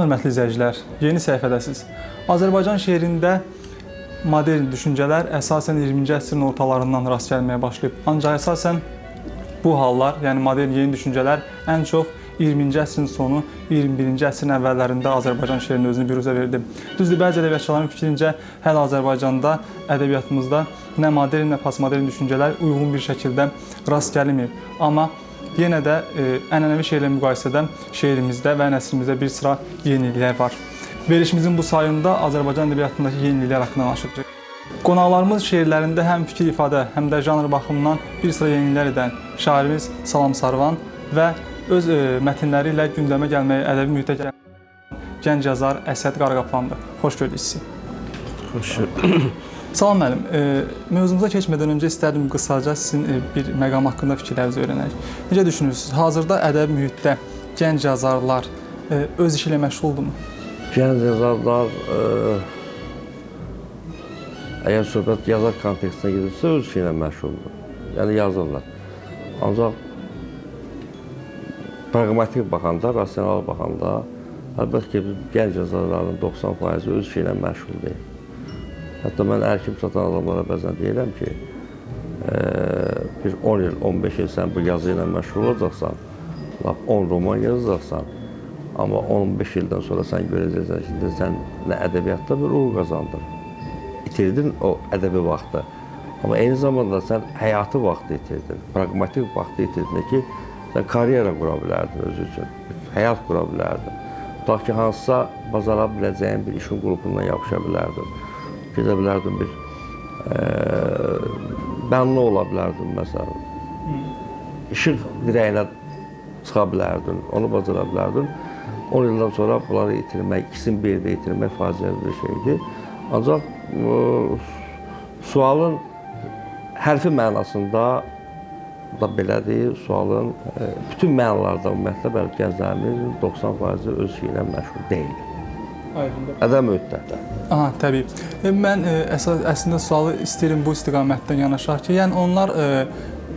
Salam hörmətli izləyicilər, yeni səhifədəsiz. Azərbaycan şeirində modern düşüncələr əsasən 20-ci əsrin ortalarından rast gəlməyə başlayıb. Ancaq əsasən bu hallar, yəni modern yeni düşüncələr ən çox 20-ci əsrin sonu, 21-ci əsrin əvvəllərində Azərbaycan şeirinin özünü büruzə verdi. Düzdür, bəzi ədəbiyyatçıların fikrincə hələ Azərbaycanda, ədəbiyyatımızda nə modern, nə postmodern düşüncələr uyğun bir şəkildə rast gəlinməyib. Amma yenə də ənənəvi şeirlə müqayisədə şeirimizdə və nəslimizdə bir sıra yeniliklər var. Verilişimizin bu sayında Azərbaycan ədəbiyyatındakı yeniliklər haqqında danışacağıq. Qonaqlarımız şeirlərində həm fikir ifadə, həm də janr baxımından bir sıra yeniliklər edən şairimiz Salam Sarvan və öz mətnləri ilə gündəmə gəlməyə, ədəbi mühitə gələn gənc yazar Əsəd Qaraqaplandır. Xoş gördük sizi. Xoş gördük. Salam müəllim, mövzumuza keçmədən öncə istərdim qısaca sizin bir məqam haqqında fikirlərinizi öyrənək. Necə düşünürsünüz? Hazırda ədəbi mühitdə gənc yazarlar öz işi ilə məşğuldurmu? Gənc yazarlar, əgər söhbət yazar kontekstine gedirsə, öz işi ilə məşğuldur. Yəni yazırlar. Ancaq pragmatik baxanda, rasional baxanda, əlbəttə ki, gənc yazarların 90% öz işi ilə məşğul deyil. Hətta mən ərkim satan adamlara bəzən deyirəm ki, bir 10 il, 15 il sən bu yazı ilə məşğul olacaqsan, 10 roman yazacaqsan, amma 15 ildən sonra sən görəcəksən ki, sən nə ədəbiyyatda bir uğur qazandın, itirdin o ədəbi vaxtı, amma eyni zamanda sən həyatı vaxtı itirdin, pragmatik vaxtı itirdin ki, sən karyera qura bilərdin özü üçün, həyat qura bilərdin, tutaq ki, hansısa bacara biləcəyin bir işin qrupundan yapışa bilərdin. Gedə bilərdim bir bənli ola bilərdim məsələn. İşıq dirəyinə çıxa bilərdin, onu bacara bilərdin. 10 ildən sonra bunları itirmək, ikisini bir yerdə itirmək faciəli bir şeydir. Ancaq sualın hərfi mənasında da belədir, sualın bütün mənalarda ümumiyyətlə gənclərimizin 90% öz işi ilə məşğul deyil. Ədəb müddətdə. Aha, təbii. Mən əslində sualı istəyirəm bu istiqamətdən yanaşaq ki, yəni onlar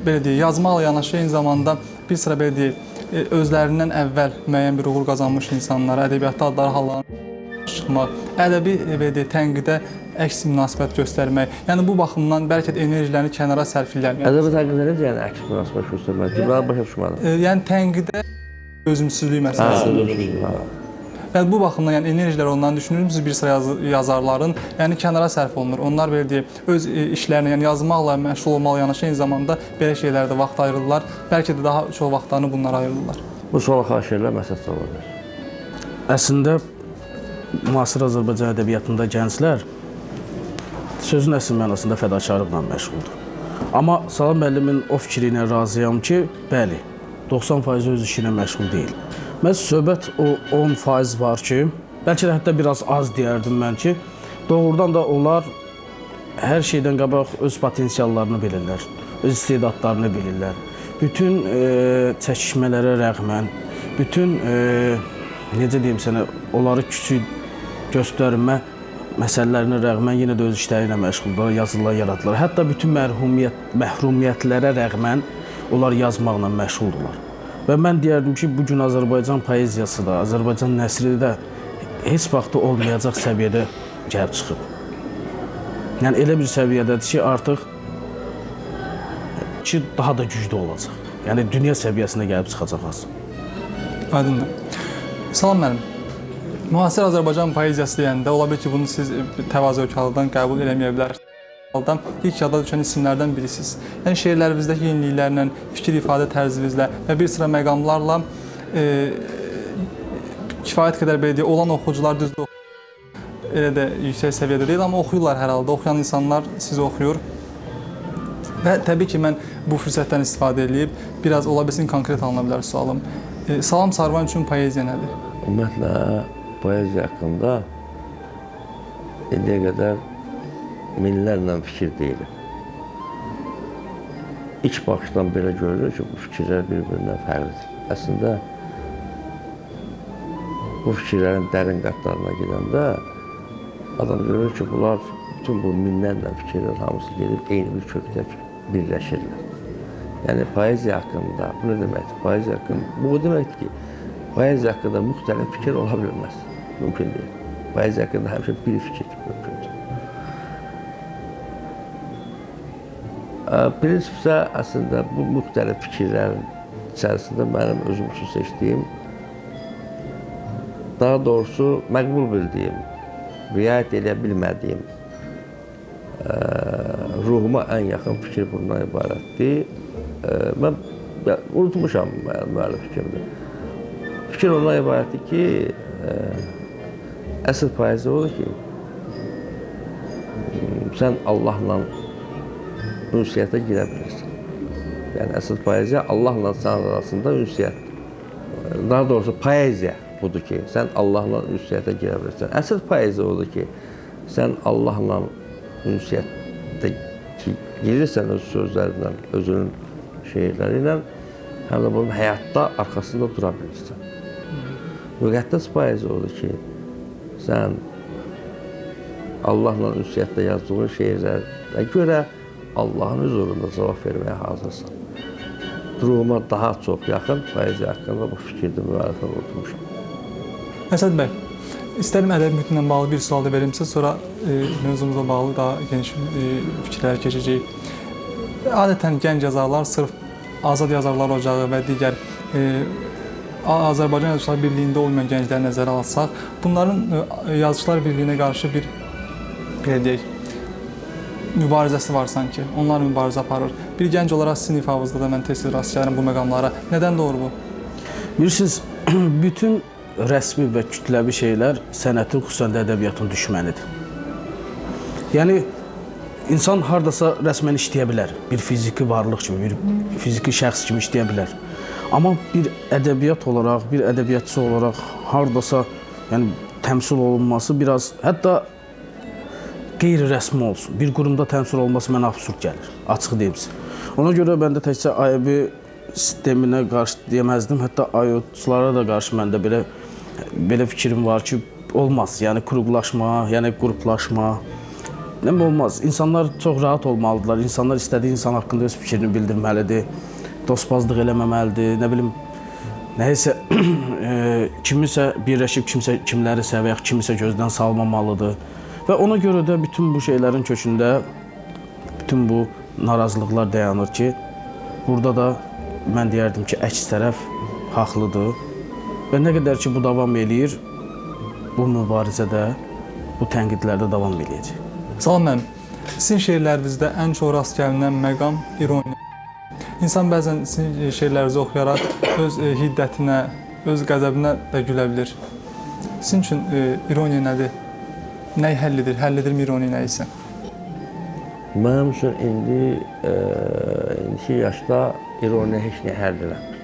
belə deyək, yazmaqla yanaşı eyni zamanda bir sıra belə deyək, özlərindən əvvəl müəyyən bir uğur qazanmış insanlara ədəbiyyatda adları hallarına çıxmaq, ədəbi belə deyək, tənqidə əks münasibət göstərmək, yəni bu baxımdan bəlkə də enerjilərini kənara sərfirlər. Ədəbi tənqidə necə yəni əks münasibət göstərmək? Cümlədən başa düşmədim. Yəni tənqidə özümsüzlük məsələsi. Yəni bu baxımdan yəni enerjilər ondan düşünürsünüz bir sıra yazarların yəni kənara sərf olunur. Onlar belə deyək, öz işlərinə, yəni yazmaqla məşğul olmalı yanaşı eyni zamanda belə şeylərdə vaxt ayırırlar. Bəlkə də daha çox vaxtlarını bunlara ayırırlar. Bu suala xahiş edirlər, məsəl cavab verir. Əslində müasir Azərbaycan ədəbiyyatında gənclər sözün əsl mənasında fədakarlıqla məşğuldur. Amma Salam müəllimin o fikri ilə razıyam ki, bəli, 90% öz işi ilə məşğul deyil. Məhz söhbət o 10% var ki, bəlkə də hətta biraz az deyərdim mən ki, doğrudan da onlar hər şeydən qabaq öz potensiallarını bilirlər, öz istedadlarını bilirlər. Bütün çəkişmələrə rəğmən, bütün, necə deyim sənə, onları kiçik göstərmə məsələlərinə rəğmən yenə də öz işləri ilə məşğuldurlar, yazılar yaradırlar. Hətta bütün məhrumiyyətlərə rəğmən onlar yazmaqla məşğuldurlar. Və mən deyərdim ki, bugün Azərbaycan poeziyası da, Azərbaycan nəsri də heç vaxtı olmayacaq səviyyədə gəlib çıxıb. Yəni elə bir səviyyədədir ki, artıq daha da güclü olacaq. Yəni dünya səviyyəsində gəlib çıxacaq az. Aydındır. Salam müəllim. Müasir Azərbaycan poeziyası deyəndə ola bilər ki, bunu siz təvazökarlıqdan qəbul eləməyə bilərsiniz. İlk yada düşən isimlərdən birisiniz. Yəni şeirlərimizdəki yeniliklərlə, fikir ifadə tərzinizlə və bir sıra məqamlarla kifayət qədər belə deyək, olan oxucular düzdür elə də yüksək səviyyədə deyil, amma oxuyurlar hər halda. Oxuyan insanlar sizi oxuyur. Və təbii ki, mən bu fürsətdən istifadə edib biraz ola bilsin konkret alına bilər sualım. Salam Sarvan üçün poeziya nədir? Ümumiyyətlə, poeziya haqqında indiyə qədər minlərlə fikir deyilir. İlk baxışdan belə görülür ki, bu fikirlər bir-birindən fərqlidir. Əslində, bu fikirlərin dərin qatlarına gedəndə adam görür ki, bunlar, bütün bu minlərlə fikirlər hamısı gedib eyni bir kökdə birləşirlər. Yəni, poeziya haqqında, bu nə deməkdir? Poeziya haqqında, bu deməkdir ki, poeziya haqqında müxtəlif fikir ola bilməz. mümkün deyil. Poeziya haqqında həmişə bir fikir mümkündür. Prinsip isə əslində bu müxtəlif fikirlərin içərisində mənim özüm üçün seçdiyim, daha doğrusu məqbul bildiyim, riayət edə bilmədiyim, ruhuma ən yaxın fikir bundan ibarətdir. Mən unutmuşam müəllif fikrimdir. Fikir ondan ibarətdir ki, əsl poeziya odur ki, sən Allahla ünsiyyətə girə bilirsən. Yəni, əsl poeziya Allahla sən arasında ünsiyyətdir. Daha doğrusu poeziya budur ki, sən Allahla ünsiyyətə girə bilirsən. Əsl poeziya odur ki, sən Allahla ünsiyyətə girirsən öz sözlərindən, özünün şeirləri ilə, həm də bunun həyatda arxasında dura bilirsən. Müqəddəs poeziya odur ki, sən Allahla ünsiyyətdə yazdığın şeirlərə görə Allahın huzurunda cavab verməyə hazırsan. Ruhuma daha çox yaxın poeziya haqqında bu fikirdə müəllifə unutmuşam. Əsəd bəy, istərim ədəbi mühitlə bağlı bir sual da verim sizə, sonra mövzumuza bağlı daha geniş fikirlərə keçəcəyik. Adətən gənc yazarlar sırf Azad Yazarlar Ocağı və digər Azərbaycan Yazıçılar Birliyində olmayan gəncləri nəzərə alsaq, bunların Yazıçılar Birliyinə qarşı bir, belə deyək, mübarizəsi var sanki. Onlar mübarizə aparır. Bir gənc olaraq sizin ifavızda da mən tez-tez rast gəlirəm bu məqamlara. Nədən doğru bu? Bilirsiniz, bütün rəsmi və kütləvi şeylər sənətin, xüsusən də ədəbiyyatın düşmənidir. Yəni, insan hardasa rəsmən işləyə bilər. Bir fiziki varlıq kimi, bir fiziki şəxs kimi işləyə bilər. Amma bir ədəbiyyat olaraq, bir ədəbiyyatçı olaraq hardasa yəni, təmsil olunması biraz, hətta qeyri-rəsmi olsun. Bir qurumda təmsil olması mənə absurd gəlir, açıq deyim sizə. Ona görə mən də təkcə AYB sisteminə qarşı deməzdim, hətta AYOTçulara da qarşı məndə belə fikrim var ki, olmaz. Yəni, qruplaşma, yəni qruplaşma, olmaz. İnsanlar çox rahat olmalıdırlar. İnsanlar istədiyi insan haqqında öz fikrini bildirməlidir. Dostbazlıq eləməməlidir, nə bilim, nəyəsə, kimisə birləşib, kimlərisə və yaxud kimisə gözdən salmamalıdır. Və ona görə də bütün bu şeylərin kökündə, bütün bu narazılıqlar dayanır ki, burada da mən deyərdim ki, əks tərəf haqlıdır və nə qədər ki, bu davam eləyir, bu mübarizədə, bu tənqidlərdə davam eləyəcək. Salam mənim, sizin şeirlərinizdə ən çox rast gəlinən məqam ironiya. İnsan bəzən sizin şeirlərinizi oxuyaraq öz hiddətinə, öz qəzəbinə də gülə bilir. Sizin üçün ironiya nədir? Nəyi həll edir? Həll edirmi ironiya nəyisə? Mənim üçün indiki yaşda ironiya heç nə həll eləmir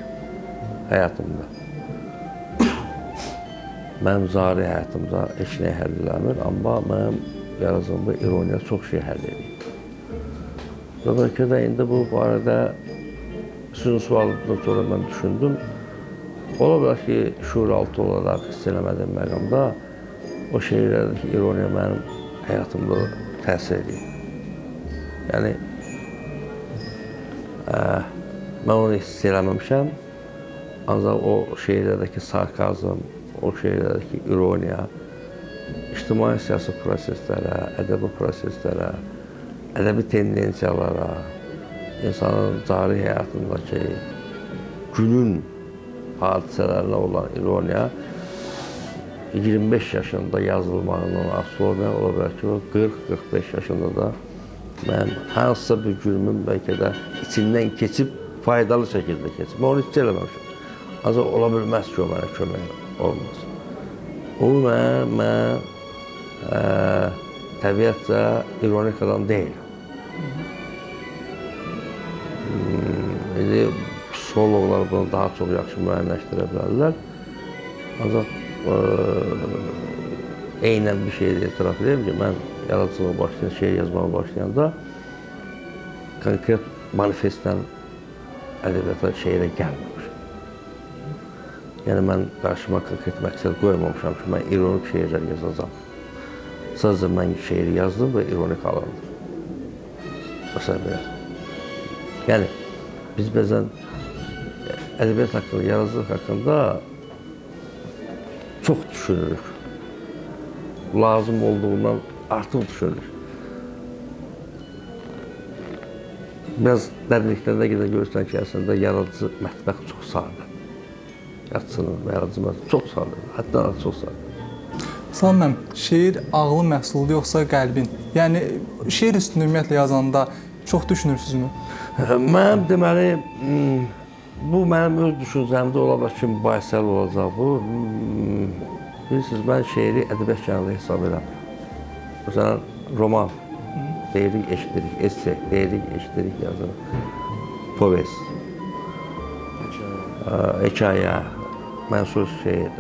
həyatımda. Mənim cari həyatımda heç nə həll eləmir, amma mənim yarazımda ironiya çox şey həll edir. Və bəlkə də indi bu barədə sizin sualınızdan sonra mən düşündüm. Ola bilər ki, şuuraltı olaraq hiss eləmədiyim məqamda o şeirlərdəki ironiya mənim həyatımda təsir edir. Yəni, mən onu hiss eləməmişəm, ancaq o şeirlərdəki sarkazm, o şeirlərdəki ironiya, ictimai-siyasi proseslərə, ədəbi proseslərə, ədəbi tendensiyalara, insanın cari həyatındakı günün hadisələrinə olan ironiya 25 yaşında yazılmağından asılı olmayan ola bilər ki, 40-45 yaşında da mən hansısa bir günümün bəlkə də içindən keçib, faydalı şəkildə keçib. Mən onu hiss eləməmişəm. Ancaq ola bilməz ki, o mənə kömək olmaz. O mən təbiətcə ironik adam deyil. Psixologlar bunu daha çox yaxşı müəyyənləşdirə bilərlər. Ancaq eynən bir şeyi etiraf edeyim ki, mən yaradıcılığa başlayan, şeir yazmağa başlayanda konkret manifestdən ədəbiyyata, şeirə gəlməmişim. Yəni, mən qarşıma konkret məqsəd qoymamışam ki, mən ironik şeirlər yazacam. Sadəcə mən şeiri yazdım və ironik alındım. Məsələn, belə. Yəni, biz bəzən ədəbiyyat haqqında, yaradıcılıq haqqında çox düşünürük. lazım olduğundan artıq düşünür. Biraz dərinliklərdə gedən görürsən ki, əslində yaradıcı mətbəx çox sadə. Yaradıcının və yaradıcı mətbəx çox sadə, həddən az çox sadə. Salam müəllim, şeir ağlın məhsuludur yoxsa qəlbin? Yəni şeir üstündə ümumiyyətlə yazanda çox düşünürsünüzmü? Mənim deməli, bu mənim öz düşüncəmdə ola ki, mübahisəli olacaq bu. Bilirsiniz, mən şeiri ədəbiyyat janrı hesab edirəm. Məsələn, roman, deyirik, eşidirik, esse, deyirik, eşidirik yazırıq. Povest, hekayə, mənsur şeir,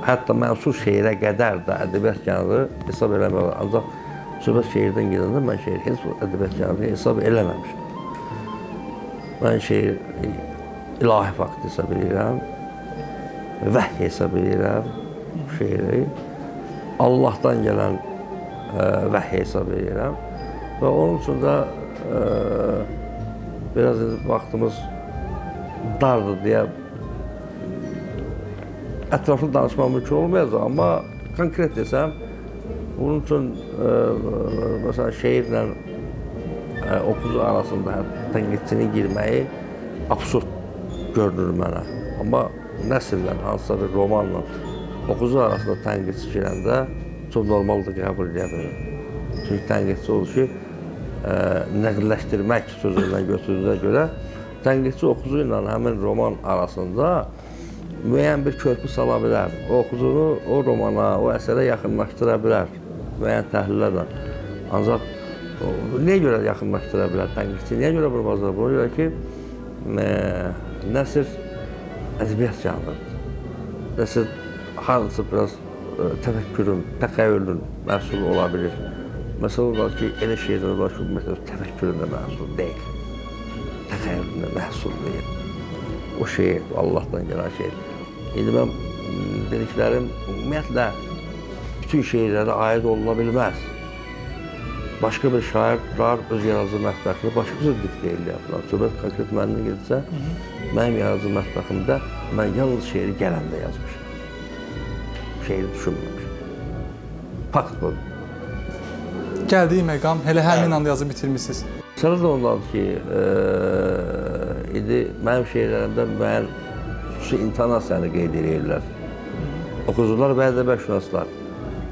hətta mənsur şeirə qədər də ədəbiyyat janrı hesab eləmək olar. Ancaq söhbət şeirdən gedəndə mən şeir heç ədəbiyyat janrı hesab eləməmişim. Mən şeir ilahi fakt hesab edirəm, vəhy hesab edirəm şeiri. Allahdan gələn vəhy hesab edirəm və onun üçün də biraz vaxtımız dardır deyə ətraflı danışmaq mümkün olmayacaq, amma konkret desəm, bunun üçün məsələn şeirlə oxucu arasında tənqidçinin girməyi absurd görünür mənə. Amma nəsrlə, hansısa bir romanla oxucu arasında tənqidçi girəndə çox normaldır, qəbul edə bilir. Çünki tənqidçi olur ki, nəqlləşdirmək sözündən götürdüyünə görə tənqidçi oxucu ilə həmin roman arasında müəyyən bir körpü sala bilər. O oxucunu o romana, o əsərə yaxınlaşdıra bilər müəyyən təhlillərlə. Ancaq niyə görə yaxınlaşdıra bilər tənqidçi? Niyə görə bunu bacarır? Buna görə ki, nəsr ədəbiyyat janrıdır. Nəsr harısı biraz təfəkkürün, təxəyyülün məhsulu ola bilir. Məsələ olar ki, elə şeirlər var ki, təfəkkürün də məhsul deyil. Təxəyyülün də məhsul deyil. O şeir, Allahdan gələn şeir. İndi mən dediklərim ümumiyyətlə bütün şeirlərə aid oluna bilməz. Başqa bir şairlər öz yaradıcı mətbəxini başqa cür diktə eləyirlər. Söhbət konkret məndən gedirsə, mənim yaradıcı mətbəximdə mən yalnız şeiri gələndə yazmışam. Şeiri düşünməmişim. Fakt budur. Gəldiyi məqam elə həmin anda yazıb bitirmisiniz. Məsələ də ondadır ki, indi mənim şeirlərimdə müəyyən xüsusi intonasiyanı qeyd edirlər. Oxucular və ədəbiyyatşünaslar.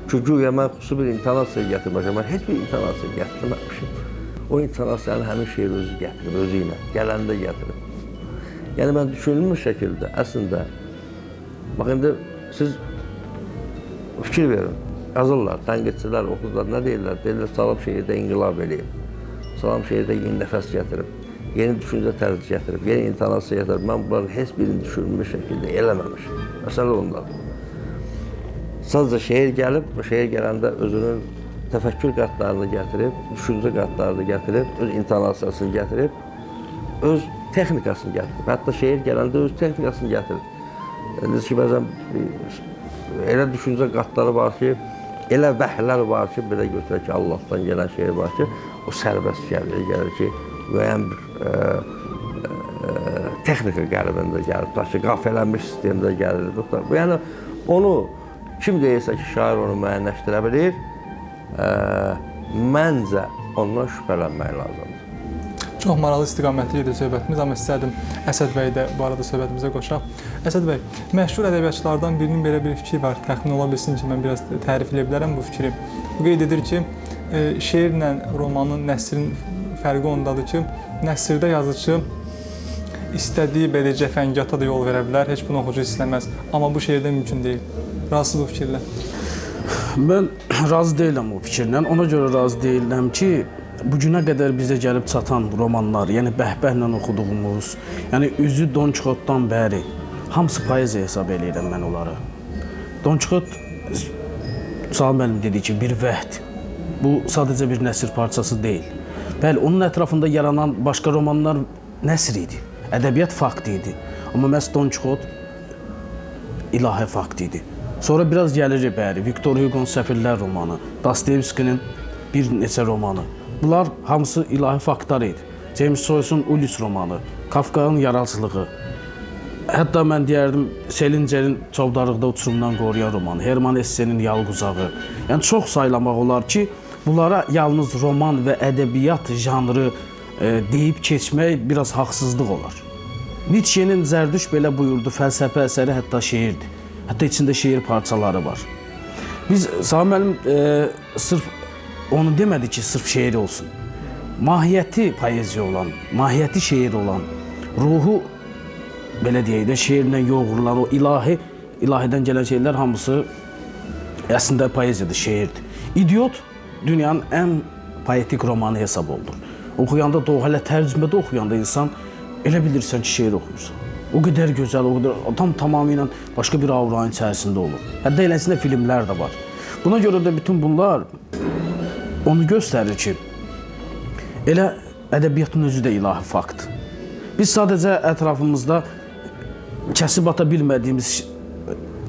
Ki, güya mən xüsusi bir intonasiya gətirmişəm, mən heç bir intonasiya gətirməmişim. O intonasiyanı həmin şeir özü gətirib, özü ilə, gələndə gətirib. Yəni, mən düşünülmüş şəkildə, əslində, bax, indi siz fikir verin, yazırlar, tənqidçilər, oxucular nə deyirlər? Deyirlər, Salam şeirdə inqilab eləyib, Salam şeirdə yeni nəfəs gətirib, yeni düşüncə tərzi gətirib, yeni intonasiya gətirib. Mən bunların heç birini düşünülmüş şəkildə eləməmişim. Məsələ ondadır. Sadəcə şeir gəlib, bu şeir gələndə özünün təfəkkür qatlarını gətirib, düşüncə qatlarını gətirib, öz intonasiyasını gətirib, öz texnikasını gətirib. Hətta şeir gələndə öz texnikasını gətirib. Necə ki, bəzən elə düşüncə qatları var ki, elə vəhlər var ki, belə götürək ki, Allahdan gələn şeir var ki, o sərbəst gəlir ki, müəyyən bir texnika qəlibində gəlir, ki, qafələnmiş sistemdə gəlir. Yəni, onu kim deyirsə ki, şair onu müəyyənləşdirə bilir, məncə ondan şübhələnmək lazımdır. Çox maraqlı istiqamətli gedir söhbətimiz, amma istərdim Əsəd bəy də bu arada söhbətimizə qoşaq. Əsəd bəy, məşhur ədəbiyyatçılardan birinin belə bir fikri var, təxmin ola bilsin ki, mən biraz tərif edə bilərəm bu fikri. Bu qeyd edir ki, şeirlə romanın, nəsrin fərqi ondadır ki, nəsrdə yazıcı istədiyi belə cəfəngata da yol verə bilər, heç bunu oxucu istəməz. Amma bu şeirdə mümkün deyil. Razı bu fikirlə? Mən razı deyiləm o fikirlə. Ona görə razı deyiləm ki, bugünə qədər bizə gəlib çatan romanlar, yəni bəhbəhlə oxuduğumuz, yəni üzü Don Kixotdan bəri, hamısı poeziya hesab eləyirəm mən onları. Don Kixot, Salam müəllim dediyi ki, bir vəhd. Bu sadəcə bir nəsr parçası deyil. Bəli, onun ətrafında yaranan başqa romanlar nəsr idi, ədəbiyyat fakt idi. Amma məhz Don Kixot ilahi fakt idi. Sonra biraz gəlir bəri, Viktor Hugo'nun Səfirlər romanı, Dostoyevskinin bir neçə romanı. Bunlar hamısı ilahi faktlar idi. James Joyce'un Ulyss romanı, Kafka'nın yaradıcılığı. Hətta mən deyərdim Selincerin Çovdarıqda uçurumdan qoruyan romanı, Herman Hessenin Yalquzağı. Yəni çox saylamaq olar ki, bunlara yalnız roman və ədəbiyyat janrı deyib keçmək biraz haqsızlıq olar. Nietzsche'nin Zərdüş belə buyurdu, fəlsəfə əsəri hətta şeirdir. Hətta içində şeir parçaları var. Biz Sami müəllim sırf onu demədi ki, sırf şeir olsun. Mahiyyəti poeziya olan, mahiyyəti şeir olan, ruhu belə deyək də şeirlə yoğrulan o ilahidən gələn şeylər hamısı əslində poeziyadır, şeirdir. İdiot dünyanın ən poetik romanı hesab olunur. Oxuyanda da, hələ tərcümədə oxuyanda insan elə bilirsən ki, şeir oxuyursan. O qədər gözəl, o qədər tamamilə başqa bir avranın içərisində olur. Hətta eləsində filmlər də var. Buna görə də bütün bunlar onu göstərir ki, elə ədəbiyyatın özü də ilahi faktdır. Biz sadəcə ətrafımızda kəsib ata bilmədiyimiz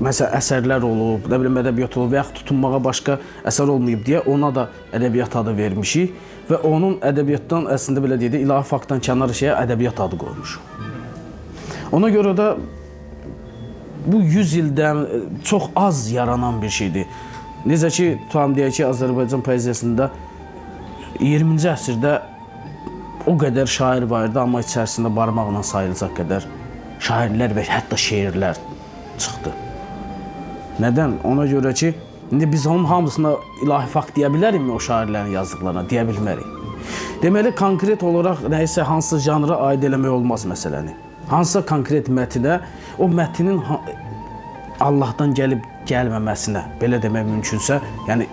məsələn əsərlər olub, nə bilim ədəbiyyat olub və yaxud tutunmağa başqa əsər olmayıb deyə ona da ədəbiyyat adı vermişik və onun ədəbiyyatdan əslində belə deyək də ilahi faktdan kənar şeyə ədəbiyyat adı qoymuşuq. Ona görə də bu 100 ildən çox az yaranan bir şeydir. Necə ki, tutam deyək ki, Azərbaycan poeziyasında 20-ci əsrdə o qədər şair var idi, amma içərisində barmaqla sayılacaq qədər şairlər və hətta şeirlər çıxdı. Nədən? Ona görə ki, indi biz onun hamısına ilahi fakt deyə bilərikmi o şairlərin yazdıqlarına? Deyə bilmərik. Deməli, konkret olaraq nəyisə hansı janra aid eləmək olmaz məsələni. Hansısa konkret mətinə, o mətinin Allahdan gəlib gəlməməsinə, belə demək mümkünsə, yəni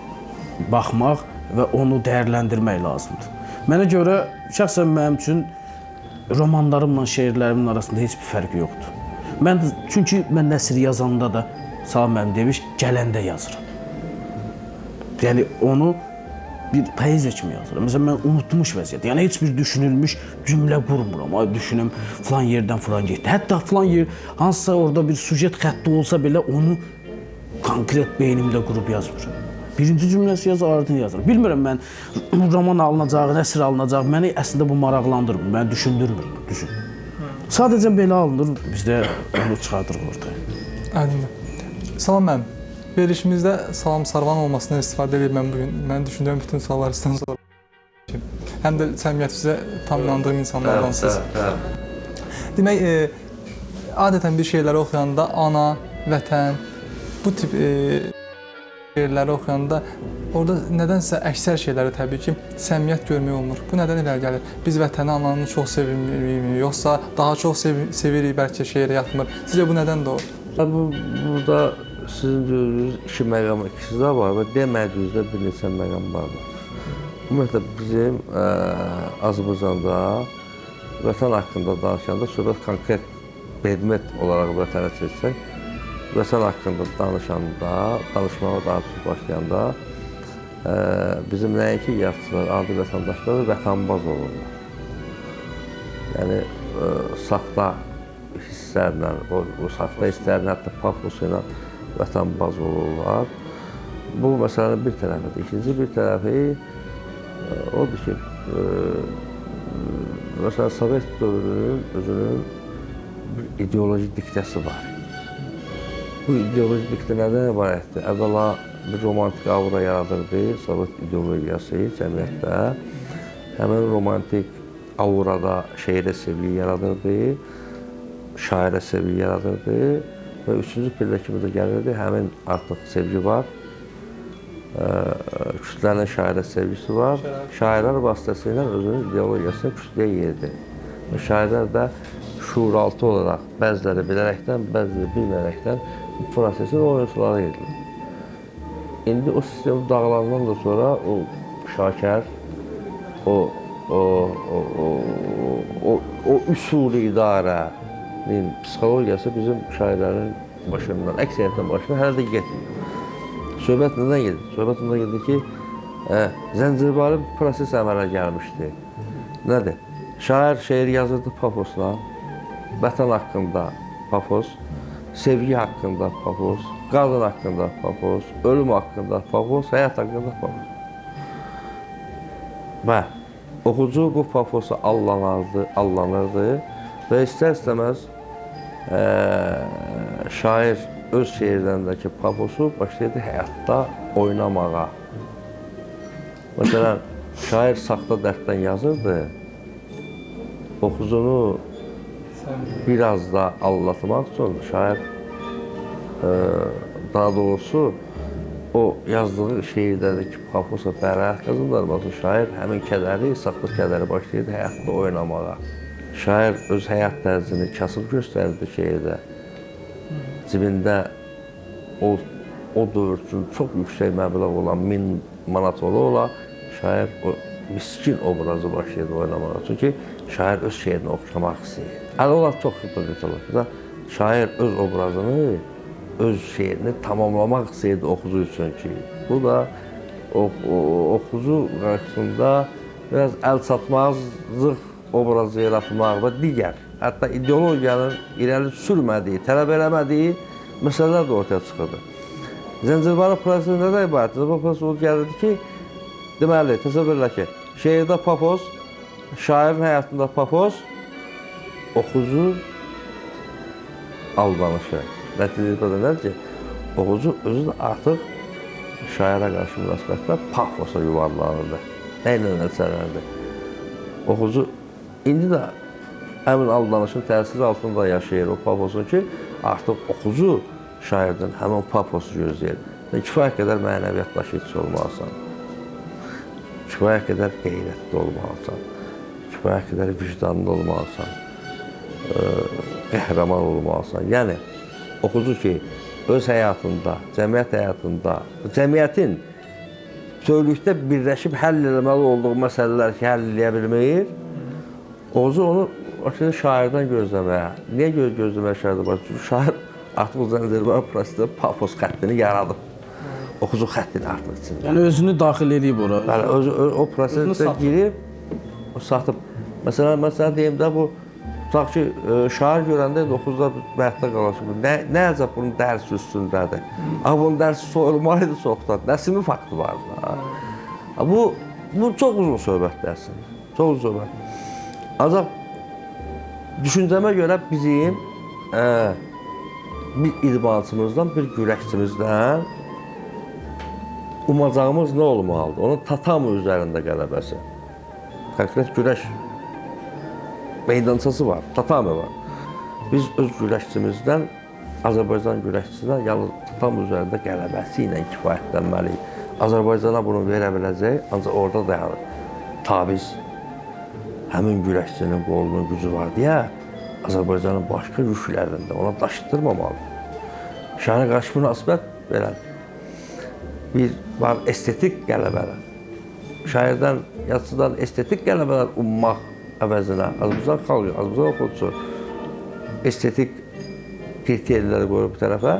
baxmaq və onu dəyərləndirmək lazımdır. Mənə görə, şəxsən mənim üçün romanlarımla şeirlərimin arasında heç bir fərq yoxdur. Çünki mən nəsr yazanda da, Salam müəllim demiş, gələndə yazıram. Yəni, onu bir poeziya kimi yazıram. Məsələn, mən unutmuş vəziyyət. Yəni, heç bir düşünülmüş cümlə qurmuram. Ay, düşünüm, filan yerdən filan getdi. Hətta filan yer, hansısa orada bir sujet xətti olsa belə, onu konkret beynimdə qurub yazmıram. Birinci cümləsi yazır, ardını yazır. Bilmirəm mən, roman alınacaq, nəsr alınacaq, məni əslində bu maraqlandırmır, məni düşündürmür. Sadəcə belə alınır, biz də onu çıxardırıq ortaya. Aydındır. Salam müəllim, verilişimizdə Salam Sarvan olmasından istifadə edib mən bugün, mən düşündüyüm bütün sualları sizdən soruşum. Həm də səmiyyətinizə tam inandığım insanlardansınız. Demək, adətən bir şeyləri oxuyanda ana, vətən, bu tip şeirləri oxuyanda orada nədənsə əksər şeyləri təbii ki, səmiyyət görmək olmur. Bu nədən irəli gəlir? Biz vətəni, ananı çox sevirmiyik, yoxsa daha çox sevirik, bəlkə şeirə yatmır. Sizcə bu nədən doğur? Burada sizin gördüyünüz iki məqam ikisi də var və demədiyinizdə bir neçə məqam var. Ümumiyyətlə, bizim Azərbaycanda vətən haqqında danışanda söhbət konkret predmet olaraq vətənə çetsək, vətən haqqında danışanda, danışmağa daha çox başlayanda bizim nəinki yazıçılar, adi vətəndaşlar vətənbaz olurlar. Yəni, saxta hisslərlə, o saxta hisslərlə, hətta pafosu ilə vətənbaz olurlar. Bu məsələnin bir tərəfidir. İkinci bir tərəfi odur ki, məsələn, Sovet dövrünün özünün bir ideoloji diktəsi var. Bu ideoloji diktə nədən ibarətdir? Əvvəla bir romantik aura yaradırdı, Sovet ideologiyası cəmiyyətdə. Həmin romantik aurada şeirə sevgi yaradırdı, şairə sevgi yaradırdı və üçüncü pillə kimi də gəlirdi, həmin artıq sevgi var, kütlənin şairə sevgisi var, şairlər vasitəsilə özünün ideologiyasını kütləyə yerdi. Şairlər də şuuraltı olaraq, bəziləri bilərəkdən, bəziləri bilmərəkdən bu prosesin oyunçuları edilir. İndi o sistem dağılandan da sonra o şakər, o üsul-i idarənin psixologiyası bizim şairlərin başından, əksəriyyətin başından hələ də getmir. Söhbət nədən gedir? Söhbət nədən gedir ki, zəncirvari bir proses əmələ gəlmişdi. Nədir? Şair şeir yazırdı pafosla, vətən haqqında pafos, sevgi haqqında pafos, qadın haqqında pafos, ölüm haqqında pafos, həyat haqqında pafos. Və oxucu bu pafosa allanırdı və istər-istəməz şair öz şeirlərindəki pafosu başlayırdı həyatda oynamağa. Məsələn, şair saxta dərddən yazırdı, oxuzunu biraz da aldatmaq üçün şair daha doğrusu o yazdığı şeirdəki pafosa bəraət qazandırmaq üçün şair həmin kədəri, saxta kədəri başlayırdı həyatda oynamağa. Şair öz həyat tərzini kasıb göstərdi şeirdə. Cibində o dövr üçün çox yüksək məbləğ olan 1000 manat ola şair o miskin obrazı başlayırdı oynamağa. Çünki şair öz şeirini oxşamaq istəyir. Hələ olar çox xüsusiyyət olur. Şair öz obrazını, öz şeirini tamamlamaq istəyirdi oxucu üçün ki, bu da oxucu qarşısında biraz əl çatmazlıq obrazı yaratmaq və digər, hətta ideologiyanın irəli sürmədiyi, tələb eləmədiyi məsələlər də ortaya çıxırdı. Zəncirvarı prosesi nədən ibarət? Zəncirvarı prosesi o gəlirdi ki, deməli, təsəvvür elə ki, şeirdə pafoz, şairin həyatında pafoz, oxucu aldanışı. Nəticədə nədir ki, oxucu özü də artıq şairə qarşı münasibətdə pafosa yuvarlanırdı. Nə ilə nəticələnirdi? Oxucu indi də həmin aldanışın təsiri altında yaşayır o pafosun ki, artıq oxucu şairdən həmin pafosu gözləyir. Kifayət qədər mənəviyyat daşıyıcısı olmalısan, kifayət qədər qeyrətli olmalısan, kifayət qədər vicdanlı olmalısan, qəhrəman olmalısan. Yəni, oxucu ki, öz həyatında, cəmiyyət həyatında, cəmiyyətin bütövlükdə birləşib həll eləməli olduğu məsələlər ki, həll eləyə bilməyir, oxucu onu şairdən gözləməyə. Niyə gözləməyə şairdən başlayır? Çünki şair artıq o Zəncirvarı prosesində pafos xəttini yaradıb. Oxucu xəttini artıq içində. Yəni özünü daxil edib ora. Bəli, o prosesdə girib, satıb. Məsələn, deyim də bu, tutaq ki, şair görəndə oxucular məhətdə qalaşır. Nə əcəb bunun dərsi üstündədir? Amma bunun dərsi soyulmalıydı çoxdan. Nəsimi faktı vardı. Bu çox uzun söhbətdir əslində. Çox uzun söhbət. Ancaq düşüncəmə görə bizim bir idmançımızdan, bir güləşçimizdən umacağımız nə olmalıdır? Onun tatami üzərində qələbəsi. Konkret güləş meydançası var, tatami var. Biz öz güləşçimizdən, Azərbaycan güləşçisindən yalnız tatami üzərində qələbəsi ilə kifayətlənməliyik. Azərbaycana bunu verə biləcək, ancaq orada dayanır. Tabiz, həmin güləşçinin qolunun gücü var deyə, Azərbaycanın başqa yüklərində ona daşıtdırmamalıdır. Şairə qarşı münasibət belədir. Bir var estetik qələbələr. Şairdən, yazıcıdan estetik qələbələr ummaq əvəzinə Azərbaycan xalqı, Azərbaycan oxucusu estetik kriterləri qoyub bir tərəfə,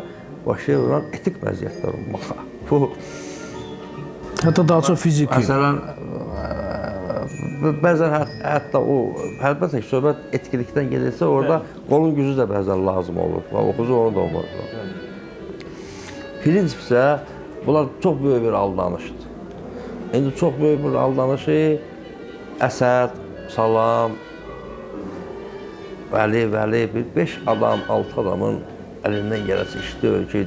başlayır olan etik məziyyətlər ummağa. Bu, hətta daha çox fiziki. Məsələn, bəzən hətta o, əlbəttə ki, söhbət etkilikdən gedirsə, orada qolun gücü də bəzən lazım olur. Oxucu onu da olmaz. Prinsip isə, bunlar çox böyük bir aldanışdır. İndi çox böyük bir aldanışı Əsəd, Salam, Vəli, bir 5 adam, 6 adamın əlindən gələsi işdir ki,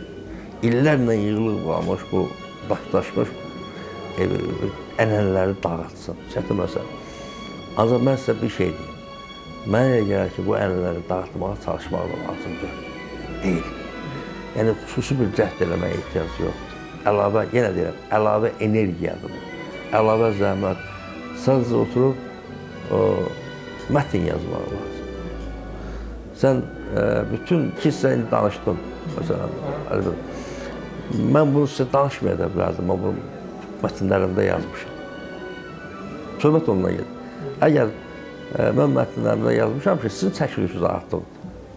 illərlə yığılıb qalmış bu daşlaşmış ənənələri dağıtsın, çətin məsələ. Ancaq mən sizə bir şey deyim. Mənə elə gəlir ki, bu ənənələri dağıtmağa çalışmaq da lazımdır. Deyil. Yəni, xüsusi bir cəhd eləməyə ehtiyac yoxdur. Əlavə, yenə deyirəm, əlavə energiyadır bu. Əlavə zəhmət. Sadəcə oturub mətn yazmaq lazım. Sən bütün sən danışdın, məsələn, mən bunu sizə danışmaya da bilərdim, amma bunu mətnlərimdə yazmışam. Söhbət ondan gedir. Əgər mən mətnlərimdə yazmışam ki, sizin çəkilişiniz artıqdır.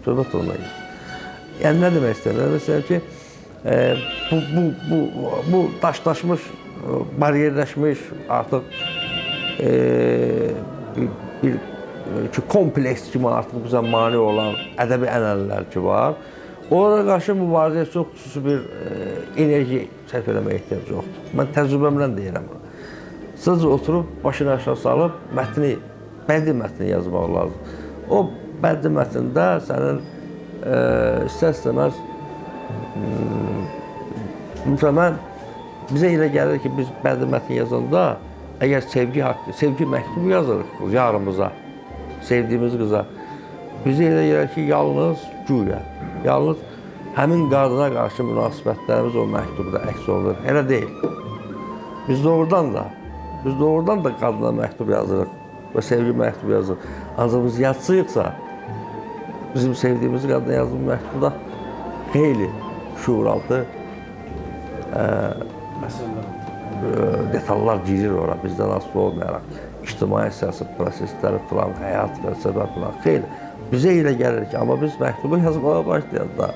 Söhbət ondan gedir. Yəni, nə demək istəyirəm? Məsələn ki, bu daşlaşmış, bariyerləşmiş, artıq bir kompleks kimi artıq bizə mane olan ədəbi ənənələr ki var, onlara qarşı mübarizəyə çox xüsusi bir enerji sərf eləməyə ehtiyac yoxdur. Mən təcrübəmlə deyirəm. Sadəcə oturub, başını aşağı salıb, bədii mətni yazmaq lazım. O bədii mətndə sənin istər-istəməz mən bizə elə gəlir ki, biz bədii mətn yazanda əgər sevgi məktubu yazırıq yarımıza, sevdiyimiz qıza, bizə elə gəlir ki, yalnız həmin qadına qarşı münasibətlərimiz o məktubda əks olunur. Elə deyil. Biz doğrudan da qadına məktub yazırıq və sevgi məktubu yazırıq. Ancaq biz yatsıyıqsa, bizim sevdiyimiz qadına yazdığımız məktubda xeyli şuuraltı detallar girir ora, bizdən asılı olmayaraq. İctimai siyasi prosesləri falan, həyat və səbəb falan, xeyli. Bizə elə gəlir ki, amma biz məktubu yazmağa başlayanda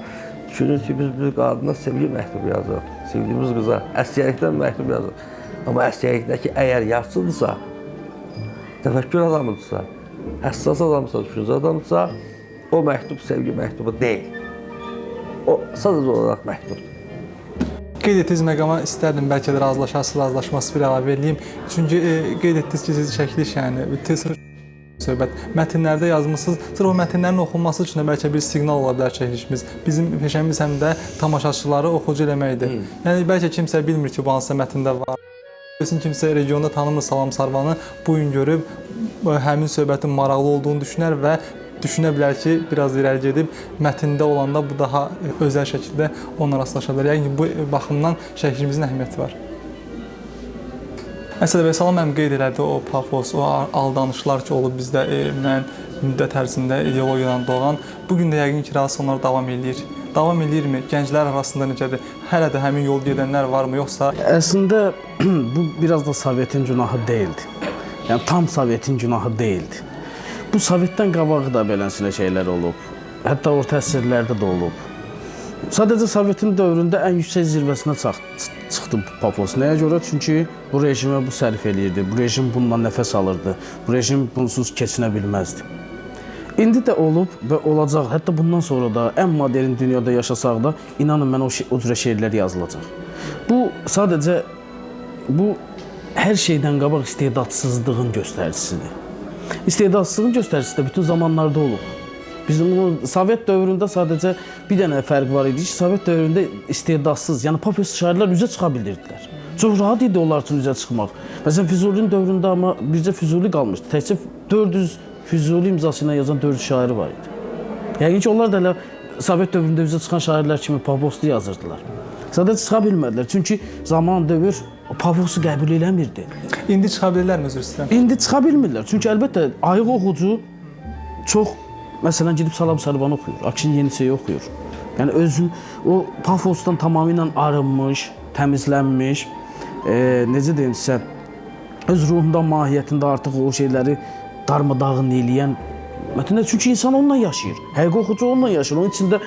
düşünürük ki, biz bir qadına sevgi məktubu yazırıq, sevdiyimiz qıza, əsgərlikdən məktub yazırıq. Amma əsgərlikdəki əgər yaxşıdırsa, təfəkkür adamıdırsa, həssas adamdırsa, düşüncə adamdırsa, o məktub sevgi məktubu deyil. O sadəcə olaraq məktubdur. Qeyd etdiyiniz məqama istərdim bəlkə də razılaşarsınız, razılaşması bir əlavə edeyim. Çünki qeyd etdiniz ki, siz çəkiliş, yəni söhbət mətnlərdə yazmısınız. Sırf o mətnlərin oxunması üçün də bəlkə bir siqnal ola bilər çəkilişimiz. Bizim peşəmiz həm də tamaşaçıları oxucu eləməkdir. Yəni bəlkə kimsə bilmir ki, bu hansısa mətndə var. Kimsə regionda tanımır Salam Sarvanı, bu gün görüb həmin söhbətin maraqlı olduğunu düşünər və düşünə bilər ki, biraz irəli gedib mətndə olanda bu daha özəl şəkildə onunla rastlaşa bilər. Yəni bu baxımdan çəkilişimizin əhəmiyyəti var. Əsəd bəy, Salam müəllim qeyd elədi o pafos, o aldanışlar ki, olub bizdə müəyyən müddət ərzində ideologiyadan doğan. Bugün də yəqin ki, razı onlar davam edir. Davam edirmi? Gənclər arasında necədir? Hələ də həmin yol gedənlər varmı, yoxsa? Əslində bu biraz da Sovetin günahı deyildi. Yəni tam Sovetin günahı deyildi. Bu Sovetdən qabağı da beləsinə şeylər olub. Hətta orta əsrlərdə də olub. Sadəcə Sovetin dövründə ən yüksək zirvəsinə çıxdı bu pafos. Nəyə görə? Çünki bu rejimə bu sərf eləyirdi. Bu rejim bundan nəfəs alırdı. Bu rejim bunsuz keçinə bilməzdi. İndi də olub və olacaq. Hətta bundan sonra da ən modern dünyada yaşasaq da inanın mən o cürə şeirlər yazılacaq. Bu sadəcə hər şeydən qabaq istedadsızlığın göstəricisidir. İstedadsızlığın göstəricisi də bütün zamanlarda olub. Bizim Sovet dövründə sadəcə bir dənə fərq var idi ki, Sovet dövründə istedadsız, yəni pafos şairlər üzə çıxa bilirdilər. Çox rahat idi onlar üçün üzə çıxmaq. Məsələn, Füzulinin dövründə amma bircə Füzuli qalmışdı. Təkcə 400 Füzuli imzası ilə yazan 400 şairi var idi. Yəqin ki, onlar da elə Sovet dövründə üzə çıxan şairlər kimi pafoslu yazırdılar. Sadəcə çıxa bilmədilər, çünki zaman, dövr pafosu qəbul eləmirdi. İndi çıxa bilirlərmi, özür istəyirəm? İndi çıxa bilmirlər, çünki əlbəttə ayıq oxucu çox, məsələn, gedib Salam Sarvanı oxuyur, Akşin Yeniçeyi oxuyur. Yəni özü o pafosdan tamamilə arınmış, təmizlənmiş, necə deyim sizə, öz ruhunda, mahiyyətində artıq o şeyləri darmadağın eləyən mətnlər. Çünki insan onunla yaşayır. Həqiqi oxucu onunla yaşayır. Onun içində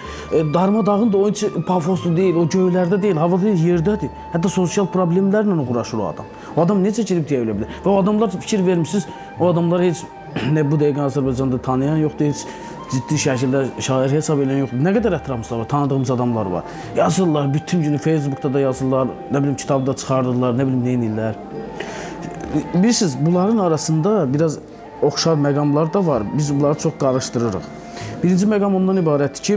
darmadağın da onun için pafoslu deyil, o göylərdə deyil, havada deyil, yerdədir. Hətta sosial problemlərlə uğraşır o adam. O adam necə gedib deyə bilə bilər? Və o adamlar fikir vermişsiniz, o adamlar heç bu dəqiqə Azərbaycanda tanıyan yoxdur, heç ciddi şəkildə şair hesab edən yoxdur. Nə qədər ətrafımızda var, tanıdığımız adamlar var. Yazırlar, bütün günü Facebookda da yazırlar, nə bilim kitabda çıxardırlar, nə bilim neynirlər. Bilirsiniz, bunların arasında biraz oxşar məqamlar da var. Biz bunları çox qarışdırırıq. Birinci məqam ondan ibarətdir ki,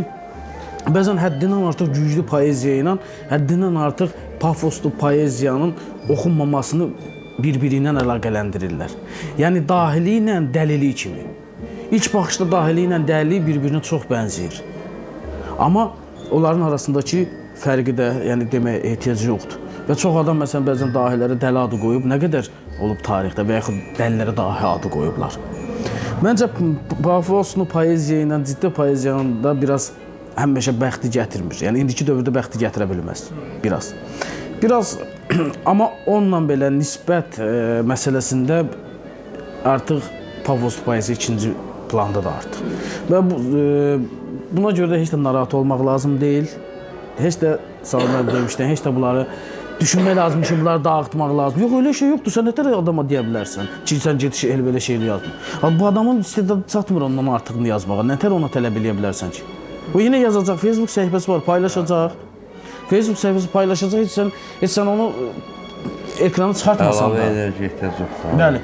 bəzən həddindən artıq güclü poeziya ilə, həddindən artıq pafoslu poeziyanın oxunmamasını bir-biri ilə əlaqələndirirlər. Yəni dahili ilə dəlili kimi. İlk baxışda dahili ilə dəlili bir-birinə çox bənzəyir. Amma onların arasındakı fərqi də yəni deməyə ehtiyac yoxdur. Və çox adam məsələn bəzən dahilərə dəli adı qoyub, nə qədər olub tarixdə və yaxud dəlilərə dahi adı qoyublar. Məncə pafoslu poeziya ilə ciddi poeziyanın da biraz həmişə bəxti gətirmir. Yəni indiki dövrdə bəxti gətirə bilməz. Biraz amma onunla belə nisbət məsələsində artıq pafoslu poeziya ikinci planda da artıq. Və buna görə də heç də narahat olmaq lazım deyil. Heç də Salam demişdən, heç də bunları düşünmək lazım ki, bunları dağıtmaq lazım. Yox, öyle şey yoxdur. Sən nətər adama deyə bilərsən ki, sən get elə şeir yazma. Bu adamın istedadı çatmır ondan artıqını yazmağa. Nətər ona tələb eləyə bilərsən ki? O yenə yazacaq, Facebook səhifəsi var, paylaşacaq. Facebook səhifəsi paylaşacaq, heç sən onu ekranı çıxartmasan da. Əlavə enerji ehtiyac yoxdur. Bəli,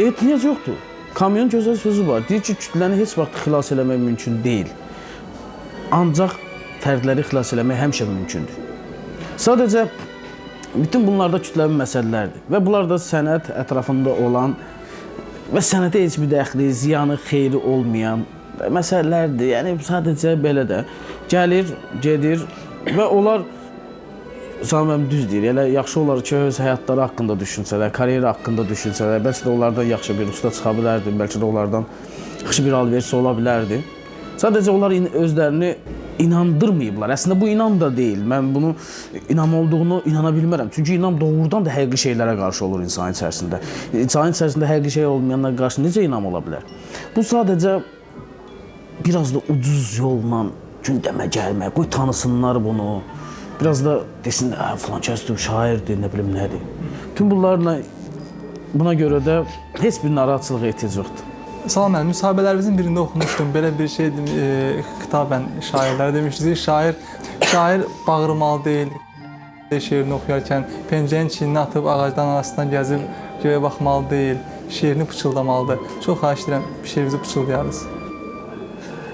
ehtiyac yoxdur. Kamyon gözəl sözü var. Deyir ki, kütləni heç vaxt xilas eləmək mümkün deyil. ancaq fərdləri xilas eləmək həmişə mümkündür. Sadəcə bütün bunlarda kütləvi məsələlərdir və bunlar da sənət ətrafında olan və sənətə heç bir dəxli, ziyanı, xeyri olmayan məsələlərdir. Yəni sadəcə belə də gəlir, gedir və onlar Sami müəllim düz deyir. Elə yaxşı olar ki, öz həyatları haqqında düşünsələr, karyeri haqqında düşünsələr, bəlkə də onlardan yaxşı bir usta çıxa bilərdi, bəlkə də onlardan yaxşı bir alversi ola bilərdi. Sadəcə onlar özlərini inandırmayıblar. Əslində bu inam da deyil. Mən bunu inam olduğunu inana bilmərəm. Çünki inam doğrudan da həqiqi şeylərə qarşı olur insan içərisində. İnsanın içərisində həqiqi şey olmayanlara qarşı necə inam ola bilər? Bu sadəcə biraz da ucuz yolla gündəmə gəlmək, qoy tanısınlar bunu. Biraz da desinlər, filan kəsdir, şairdir, nə bilim nədir. Bütün bunlarla buna görə də heç bir narahatçılığa ehtiyac yoxdur. Salam müəllim, müsahibələrimizin birində oxumuşdum. Belə bir şey xitabən şairlərə demişdiniz. Şair bağırmalı deyil. Şeirini oxuyarkən pencəyin çiynini atıb ağacdan arasından gəzib göyə baxmalı deyil. Şeirini pıçıldamalıdır. Çox xahiş edirəm, şeirinizi pıçıldayarız.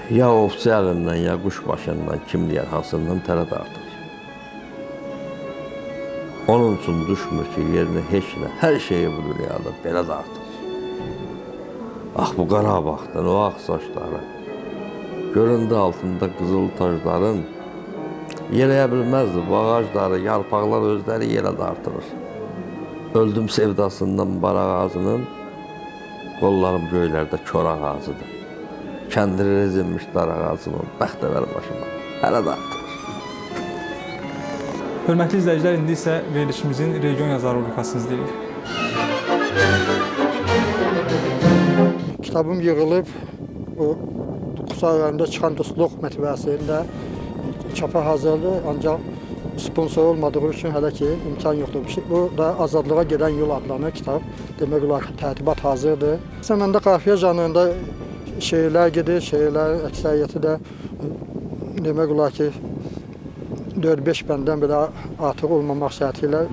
Ya ovçu əlindən, ya quş başından, kim deyər hasından tərə dartır. Onun üçün düşmür ki, yerinə heç nə, hər şeyi bu dünyada belə dartır. Ah, bu Qarabağdan, o ağ saçları, göründü altında qızıl tacların, yeleyə bilməzdi bu ağacları, yarpaqlar özləri yerə dartırır. Öldüm sevdasından bar ağacının, qollarım göylərdə kör ağacıdır. Kəndiri rezilmiş dar ağacımın, bəxtəvər başıma, hələ dartır. Hörmətli izləyicilər, indi isə verilişimizin region yazarı rubrikasını izləyirik. Kitabım yığılıb, o Qusar rayonunda çıxan Dostluq mətbəəsində çapa hazırdır, ancaq sponsor olmadığı üçün hələ ki imkan yoxdur. Bu da Azadlığa gedən yol adlanır kitab. Demək olar ki, tərtibat hazırdır. Məndə qafiyə janrında şeirlər gedir, şeirlər əksəriyyəti də demək olar ki 4-5 bəndən belə artıq olmamaq şərti ilə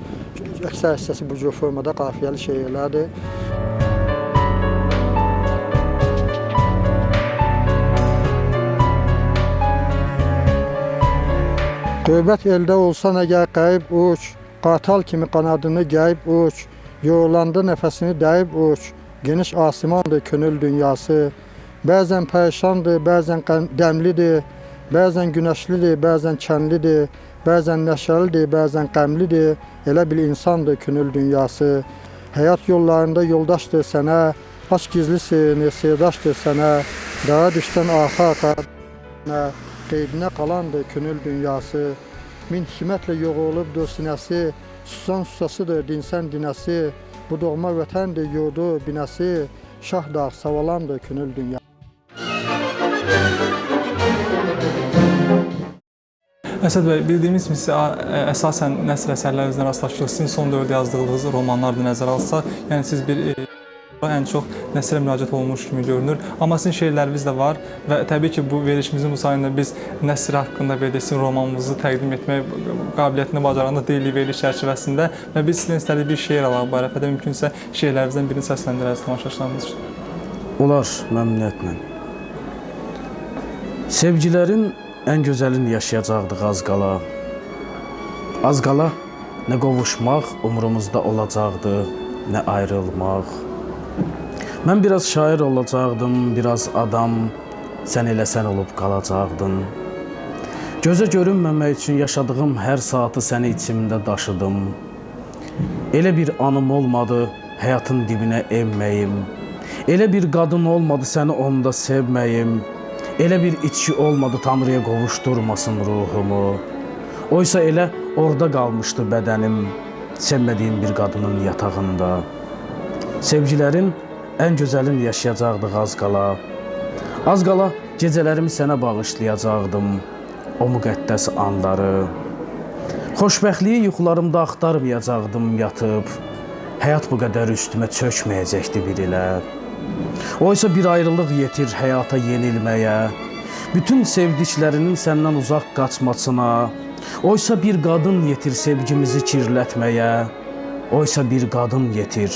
əksər hissəsi bu cür formada qafiyəli şeirlərdir. Qürbət eldə olsan əgər qayıb uç, qatal kimi qanadını gəyib uç, yorulanda nəfəsini dəyib uç, geniş asimandır könül dünyası, bəzən pərişandır, bəzən dəmlidir, bəzən günəşlidir, bəzən kənlidir, bəzən nəşəlidir, bəzən qəmlidir, elə bil insandır könül dünyası. Həyat yollarında yoldaşdır sənə, aç gizli sirrini, sirdaşdır sənə, dara düşsən arxa-arxa, qeydinə qalandır könül dünyası. Min hikmətlə yoğrulubdur sinəsi, susan susasıdır dinsən dinəsi, bu doğma vətəndir yurdu binəsi, şah dağ savalandır könül dünyası. Əsəd bəy, bildiyimiz kimi sizə əsasən nəsr əsərlərinizdən rastlaşırıq. Sizin son dövrdə yazdığınız romanlar da nəzərə alsaq, yəni siz ən çox nəsrə müraciət olunmuş kimi görünür. Amma sizin şeirləriniz də var və təbii ki, bu verilişimizin bu sayında biz nəsr haqqında belə sizin romanınızı təqdim etmək qabiliyyətini bacaranda deyilik veriliş çərçivəsində və biz sizdən istədik bir şeir alaq bu ərəfədə mümkünsə şeirlərinizdən birini səsləndirərsiniz tamaşaçılarımız üçün. Olar, məmnuniyyətlə. Sevgilərin ən gözəlini yaşayacaqdıq az qala. Az qala nə qovuşmaq umurumuzda olacaqdı, nə ayrılmaq. Mən biraz şair olacaqdım, biraz adam, sən elə sən olub qalacaqdın. Gözə görünməmək üçün yaşadığım hər saatı səni içimdə daşıdım. Elə bir anım olmadı, həyatın dibinə enməyim. Elə bir qadın olmadı, səni onda sevməyim. Elə bir içki olmadı, Tanrıya qovuşdurmasın ruhumu. Oysa elə orada qalmışdı bədənim, sevmədiyim bir qadının yatağında. Sevgilərin ən gözəlini yaşayacaqdıq az qala. Az qala gecələrimi sənə bağışlayacaqdım, o müqəddəs anları. Xoşbəxtliyi yuxularımda axtarmayacaqdım yatıb. Həyat bu qədər üstümə çökməyəcəkdi bir ilə. Oysa bir ayrılıq yetir həyata yenilməyə, bütün sevdiklərinin səndən uzaq qaçmasına. Oysa bir qadın yetir sevgimizi kirlətməyə, oysa bir qadın yetir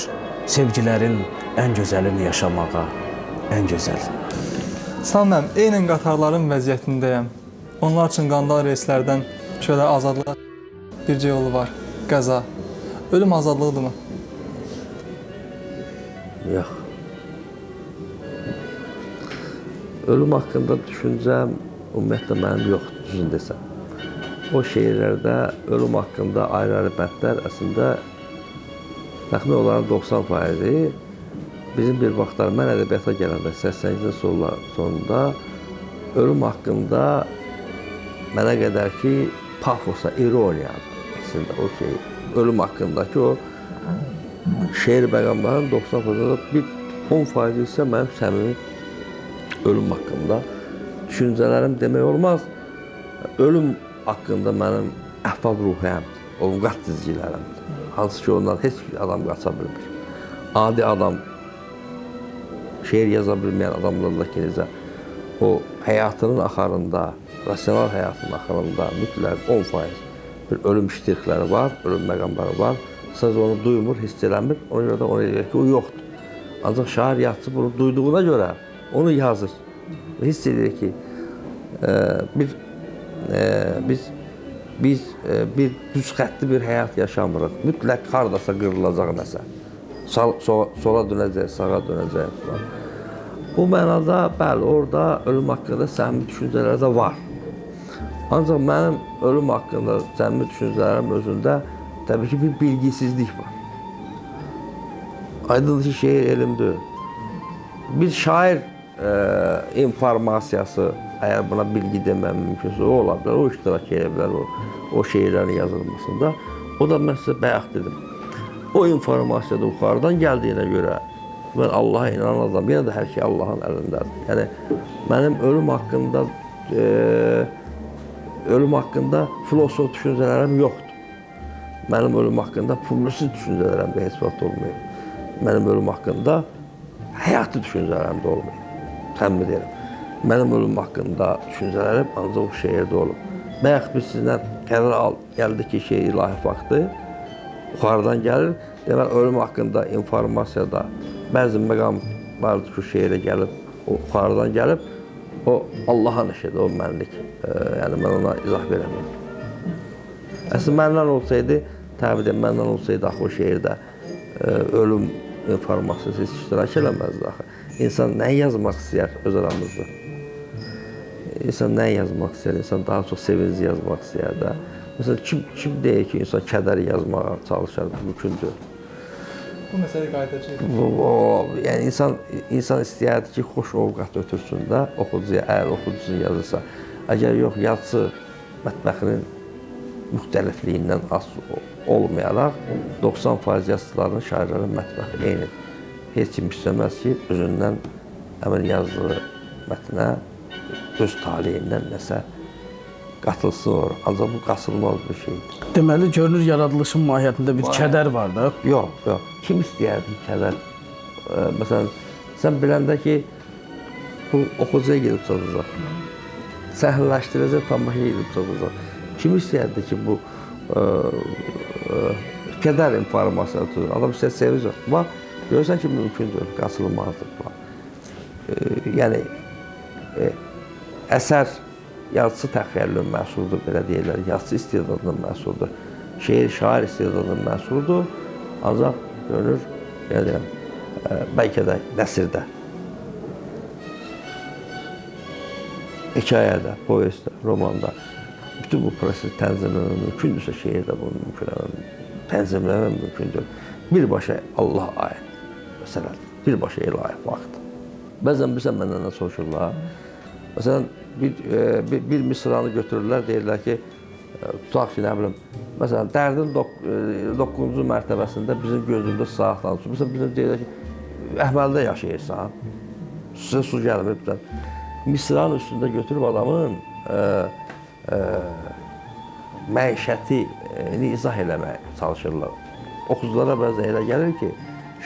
sevgilərin ən gözəlini yaşamağa, ən gözəl. Salam müəllim, eynən qatarların vəziyyətindəyəm. Onlar üçün qandal reyslərdən şöyle azadlığa bircə yolu var, qəza. Ölüm azadlığıdırmı? Yox. Ölüm haqqında düşüncəm ümumiyyətlə mənim yoxdur, düzün desəm. O şeirlərdə ölüm haqqında ayrı-ayrı bəndlər əslində təxmin olaraq 90%-i bizim bir vaxtlar mən ədəbiyyata gələndə 80-ci sonunda ölüm haqqında mənə qədər ki pafosa, ironiyadır əslində o şey. Ölüm haqqındakı o şeir məqamların 90%-də bir 10% isə mənim səmimi ölüm haqqında düşüncələrim demək olmaz. Ölüm haqqında mənim əhval-ruhiyyəm, ovqat dizgilərimdir. Hansı ki, ondan heç bir adam qaça bilmir. Adi adam, şeir yaza bilməyən adamlarla ki, necə o həyatının axarında, rasional həyatının axarında mütləq 10% bir ölüm ştirxləri var, ölüm məqamları var. Sadəcə onu duymur, hiss eləmir, ona görə də onu eləyir ki, o yoxdur. Ancaq şair yazıcı bunu duyduğuna görə onu yazır. Hiss edir ki, biz bir düz xəttli bir həyat yaşamırıq. Mütləq hardasa qırılacaq nəsə. Sola dönəcək, sağa dönəcək falan. Bu mənada, bəli, orada ölüm haqqında səmimi düşüncələr də var. Ancaq mənim ölüm haqqında səmimi düşüncələrim özündə təbii ki, bir bilgisizlik var. Aydındır ki, şeir elmdir. Bir şair informasiyası, əgər buna bilgi demək mümkünsə, o ola bilər, o iştirak edə bilər o şeirlərin yazılmasında. O da mən sizə bayaq dedim. O informasiyada yuxarıdan gəldiyinə görə mən Allaha inanan adam, yenə də hər şey Allahın əlindədir. Yəni, mənim ölüm haqqında filosof düşüncələrim yoxdur. Mənim ölüm haqqında publisist düşüncələrim də heç vaxt olmayıb. Mənim ölüm haqqında həyatı düşüncələrim də olmayıb. Təmin edirəm. Mənim ölüm haqqında düşüncələrim ancaq o şeirdə olub. Bayaq biz sizlə qərar gəldi ki, şeir ilahi faktdır. Yuxarıdan gəlir. Deməli, ölüm haqqında informasiyada bəzi məqam vardır ki, şeirə gəlib, o yuxarıdan gəlib, o Allahın işidir, o mənlik. Yəni, mən ona izah verəməyim. Əslində, məndən olsaydı, təbii deyəm, məndən olsaydı, axı o şeirdə ölüm informasiyası heç iştirak eləməzdi, axı. İnsan nə yazmaq istəyər öz aramızda? İnsan nə yazmaq istəyər? İnsan daha çox sevinci yazmaq istəyər də. Məsələn, kim deyir ki, insan kədəri yazmağa çalışar, mümkündür. Bu məsələ qayıdacaq. Yəni, insan istəyərdi ki, xoş ovqat ötürsün də oxucuya, əgər oxucusu yazırsa. Əgər yox, yazısı mətbəxinin müxtəlifliyindən olmayaraq, 90% yazıçıların, şairlərin mətbəxi eynidir. Heç kim istəməz ki, özündən həmin yazdığı mətnə, öz taliyindən nəsə qatılsın olur. Ancaq bu qasılmaz bir şeydir. Deməli, görünür yaradılışın mahiyyətində bir kədər var da. Yox, yox. Kim istəyərdi kədər? Məsələn, sən biləndə ki, bu oxucuya gedib çatacaq. Səhnələşdirəcək, tamaşaya gedib çatacaq. Kim istəyərdi ki, bu kədər informasiyası tutur? Adam istəyir, sevincək. Bax, görürsən ki, mümkündür, qasılmazdır. Yəni, əsər yazıçı təxəyyülün məhsuludur, belə deyirlər. Yazıçı istedadının məhsuludur. Şeir, şair istedadının məhsuludur. Ancaq görünür, bəlkə də nəsirdə, hekayədə, povestdə, romanda bütün bu proses tənzimləmək mümkündürsə, şeirdə bunu tənzimləmək mümkündür. Birbaşa Allah aid məsələdir. Birbaşa ilahi faktdır. Bəzən bilsən məndən nə soruşurlar. Məsələn, bir misranı götürürlər, deyirlər ki, tutaq ki, nə bilim, məsələn, dərdin 9-cu mərtəbəsində bizim gözümüzdə saatlan su. Məsələn, bizim deyirlər ki, Əhməlidə yaşayırsan, sizə su gəlmir. Misranın üstündə götürüb adamın məişətini izah eləməyə çalışırlar. Oxuculara bəzən elə gəlir ki,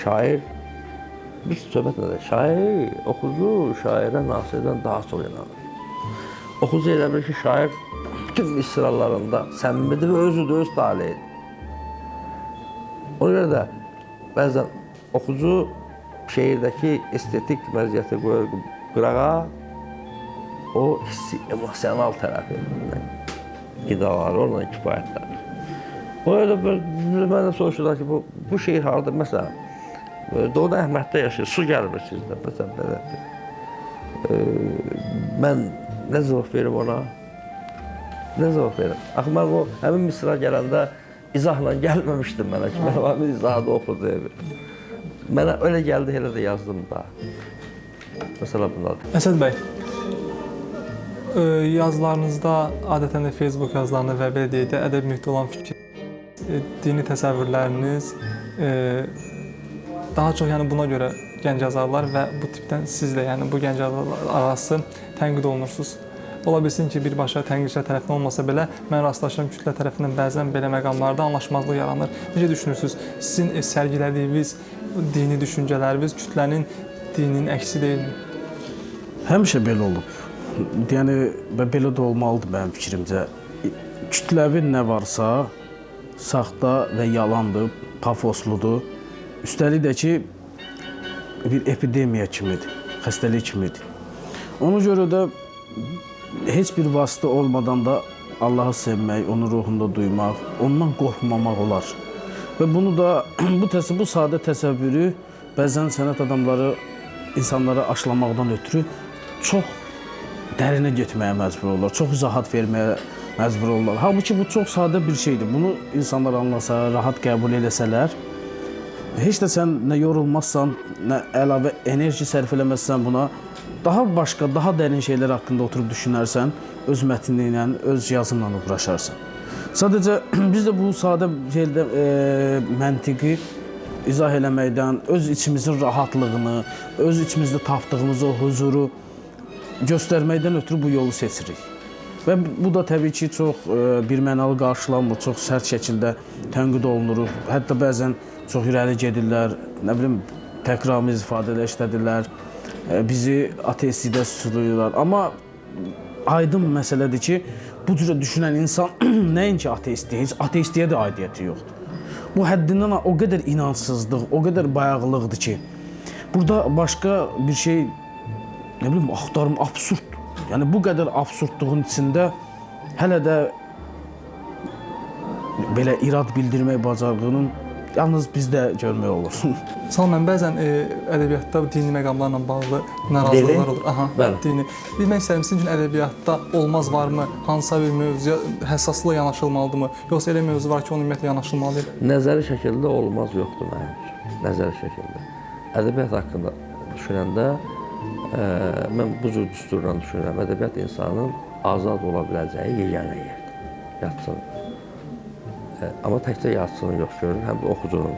şair, bir söhbət nədir? Şair, oxucu şairə, nasirdən daha çox inanır. Oxucu elə bilir ki, şair bütün misralarında səmimidir və özüdür, öz talihidir. Ona görə də bəzən oxucu şeirdəki estetik məziyyəti qoyur qırağa, o hissi, emosional tərəfi, qidaları onunla kifayətlənir. O öyle mənə soruşurlar ki, bu şehir harada? Məsələn, Doğu Əhməddə yaşayır, su gəlmir sizdə. Məsələn, belə. Mən nə cavab verim ona? Nə cavab verim? Axı, mən o, həmin Misra gələndə izahla gəlməmişdim mənə ki, mən həmin izahı da oxuyacaq. Mənə öyle gəldi, elə də yazdım da. Məsələ bundadır. Əsəd bəy, yazılarınızda, adətən də Facebook yazılarında və belə deyək də, ədəbi mühitdə olan fikir, dini təsəvvürləriniz daha çox yəni buna görə gənc yazarlar və bu tipdən siz də yəni bu gənc yazarlar arası tənqid olunursunuz. Ola bilsin ki, birbaşa tənqidçilər tərəfindən olmasa belə, mən rastlaşıram kütlə tərəfindən bəzən belə məqamlarda anlaşmazlıq yaranır. Necə düşünürsünüz? Sizin sərgilədiyiniz dini düşüncələriniz kütlənin dininin əksi deyilmi? Həmişə belə olub. Yəni, belə də olmalıdır mənim fikrimcə. Kütləvi nə varsa, saxta və yalandır, pafosludur. Üstəlik də ki, bir epidemiya kimidir, xəstəlik kimidir. Ona görə də heç bir vasitə olmadan da Allahı sevmək, onu ruhunda duymaq, ondan qorxmamaq olar. Və bunu da, bu sadə təsəvvürü bəzən sənət adamları insanlara aşılamaqdan ötürü çox dərinə getməyə məcbur olurlar, çox izahat verməyə məcbur olurlar. Halbuki bu çox sadə bir şeydir. Bunu insanlar anlasa, rahat qəbul eləsələr, heç də sən nə yorulmazsan, nə əlavə enerji sərf eləməzsən buna, daha başqa, daha dərin şeylər haqqında oturub düşünərsən, öz mətni ilə, öz yazınla uğraşarsan. Sadəcə biz də bu sadə şeydə məntiqi izah eləməkdən, öz içimizin rahatlığını, öz içimizdə tapdığımız o huzuru göstərməkdən ötürü bu yolu seçirik. Və bu da təbii ki, çox birmənalı qarşılanmır, çox sərt şəkildə tənqid olunur. Hətta bəzən çox irəli gedirlər, nə bilim, təkrarımız ifadələr işlədirlər, bizi ateistlikdə suçlayırlar. Amma aydın məsələdir ki, bu cürə düşünən insan nəinki ateistdir, heç ateistliyə də aidiyyəti yoxdur. Bu həddindən o qədər inançsızlıq, o qədər bayağılıqdır ki, burada başqa bir şey, nə bilim, axtarım absurddur. Yəni, bu qədər absurdluğun içində hələ də belə irad bildirmək bacarığının yalnız bizdə görmək olur. Salman, bəzən ədəbiyyatda dini məqamlarla bağlı narazılıqlar olur. Aha, dini. Bilmək istəyirəm, sizin üçün ədəbiyyatda olmaz varmı? Hansısa bir mövzuya həssaslıqla yanaşılmalıdırmı? Yoxsa elə mövzu var ki, onun ümumiyyətlə yanaşılmalıdır? Nəzəri şəkildə olmaz yoxdur mənim üçün. Nəzəri şəkildə. Ədəbiyyat haqqında düşünəndə mən bu cür düsturla düşünürəm. Ədəbiyyat insanın azad ola biləcəyi yeganə yerdir. Yatsın. Amma təkcə yatsının yox görür, həm də oxucunun.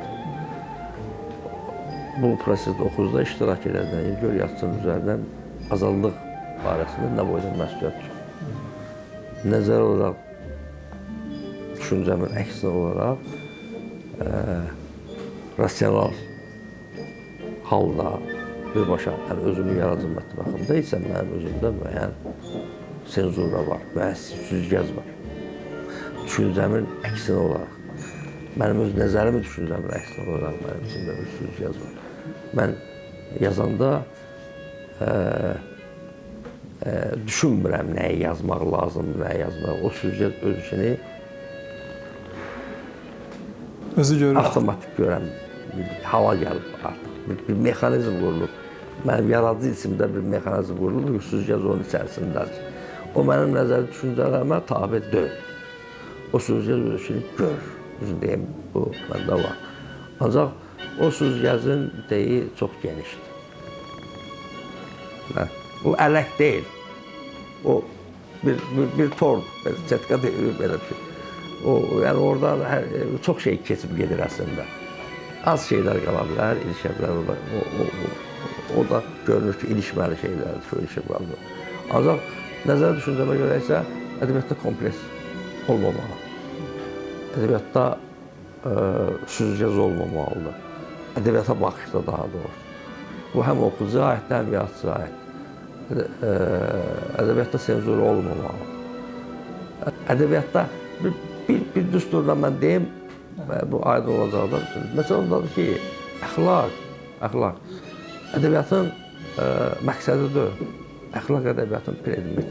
Bu prosesdə oxucuda iştirak edəcək, gör yatsının üzərindən azadlıq barəsində nə boyda məsuliyyət tutur. Nəzər olaraq, düşüncəmin əksinə olaraq, rasional halda birbaşa, yəni özümün yaradıcı mətni baxımda isə mənim özümdə müəyyən senzura var, müəyyən süzgəc var. Düşüncəmin əksinə olaraq, mənim öz nəzərimi düşüncəmin əksinə olaraq mənim içində bir süzgəc var. Mən yazanda düşünmürəm nəyi yazmaq lazımdır, nəyi yazmaq. O süzgəc öz işini özü görür. Avtomatik görən bir hala gəlib artıq. Bir mexanizm qurulur. Mənim yaradıcı içimdə bir mexanizm qurulur ki, süzgəc onun içərisindədir. O mənim nəzəri düşüncələrimə tabi deyil. O süzgəc öz işini görür. Düzün deyim, bu məndə var. Ancaq o süzgəcin deyi çox genişdir. O ələk deyil. O bir tordur, çətka deyil, belə bir şey. Yəni oradan çox şey keçib gedir əslində. Az şeylər qala bilər, ilişə bilər. O da görünür ki, ilişməli şeylərdir, şöyle ilişib qalır. Ancaq nəzər düşüncəmə görə isə ədəbiyyatda kompleks olmamalı. Ədəbiyyatda süzgəc olmamalıdır. Ədəbiyyata baxışda daha doğrusu. Bu həm oxucuya aiddir, həm yazıcıya aiddir. Ədəbiyyatda senzura olmamalı. Ədəbiyyatda bir düsturla mən deyim, bu aydın olacaqlar üçün. Məsələ ondadır ki, əxlaq. Ədəbiyyatın məqsədi deyil. əxlaq ədəbiyyatın predmeti.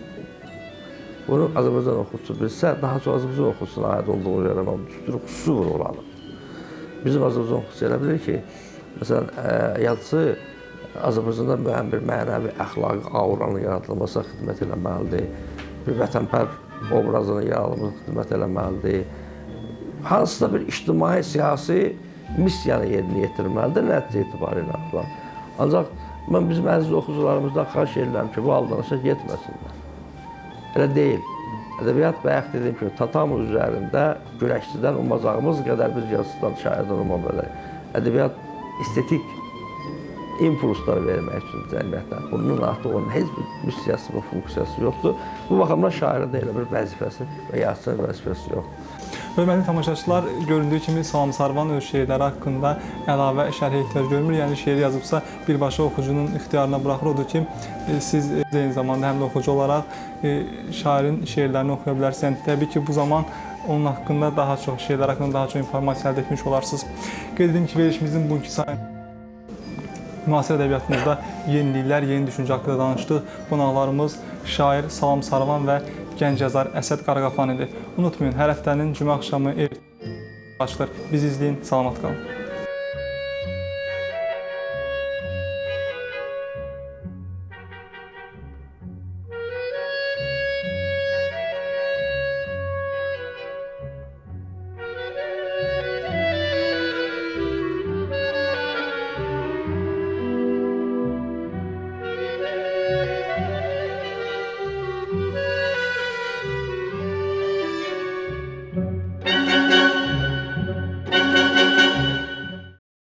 Bunu Azərbaycan oxucusu bilsə, daha çox Azərbaycan oxucusuna aid olduğunu görəm, amma düstur xüsusi vurğulanır. Bizim Azərbaycan oxucusu elə bilir ki, məsələn, yazıçı Azərbaycanda müəyyən bir mənəvi əxlaqi auranın yaradılmasına xidmət eləməlidir, bir vətənpər obrazının yaradılmasına xidmət eləməlidir, hansısa bir ictimai, siyasi missiyanı yerinə yetirməlidir, nəticə etibarilə filan. Ancaq mən bizim əziz oxucularımızdan xahiş edirəm ki, bu aldanışa getməsinlər. Elə deyil. Ədəbiyyat bayaq dediyim kimi, tatam üzərində güləşçidən ummacağımız qədər biz yazıçıdan, şairdən ummamalıyıq. Ədəbiyyat estetik impulsları vermək üçün cəmiyyətə. Bunun artıq onun heç bir missiyası və funksiyası yoxdur. Bu baxımdan şairin də elə bir vəzifəsi və yazıçının vəzifəsi yoxdur. Hörmətli tamaşaçılar, göründüyü kimi Salam Sarvan öz şeirləri haqqında əlavə şərhə ehtiyac görmür. Yəni şeir yazıbsa birbaşa oxucunun ixtiyarına buraxır. Odur ki, siz eyni zamanda həm də oxucu olaraq şairin şeirlərini oxuya bilərsiniz. Yəni, təbii ki, bu zaman onun haqqında daha çox, şeirlər haqqında daha çox informasiya əldə etmiş olarsınız. Qeyd edim ki, verilişimizin bugünkü sayəsində müasir ədəbiyyatımızda yeniliklər, yeni düşüncə haqqında danışdıq. Qonaqlarımız şair Salam Sarvan və gənc yazar Əsəd Qaraqapan idi. Unutmayın, hər həftənin cümə axşamı açılır. Bizi izləyin, salamat qalın.